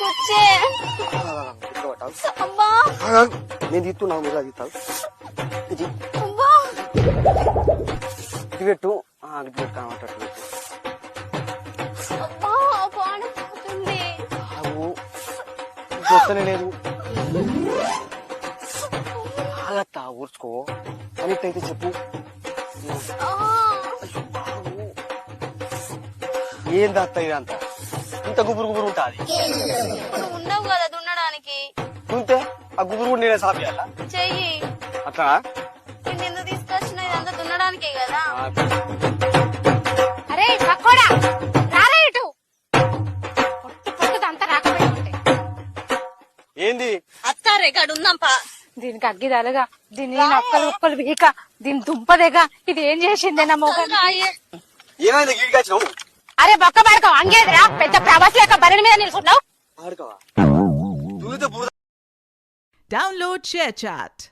వచ్చే అబ్బా నేను తీస్తున్నావు మీరు అది తీస్తావు ఇది అబ్బా ఇది పెట్టు ఇది పెట్టు కావటట్టు అబ్బా పాడిపోతుంది వస్తనే లేదు ఆగత్తా ఊర్చుకో కనెక్ట్ అయితే చెప్పు ఏంది అత్త ఇదంతా ఇంత గుబురు గుబురు ఉంటుంది నువ్వు ఉండవు కదా దున్నడానికి ఉంటే ఆ గుబురు కూడా నేనే సాపియాలా చెయ్యి అట్లా నేను ఎందుకు తీసుకొచ్చిన ఇదంతా దున్నడానికే కదా అరే పక్కోడా రారా ఇటు పొట్టు అంతా రాకపోయింటే ఏంది అత్తారే కాడు ఉందంపా దీనికి అగ్గి తలగా దీన్ని నక్కలు ఉక్కలు వీక దీని దుంపదేగా ఇది ఏం చేసిందే నా మొగ ఏమైంది గిడికి వచ్చినావు అరే బొక్క పడక అంగేదిరా పెద్ద ప్రభాస్ లేక బరిని మీద నిలుచున్నావు ఆడుకోవా దున్నితే బురద Download ShareChat.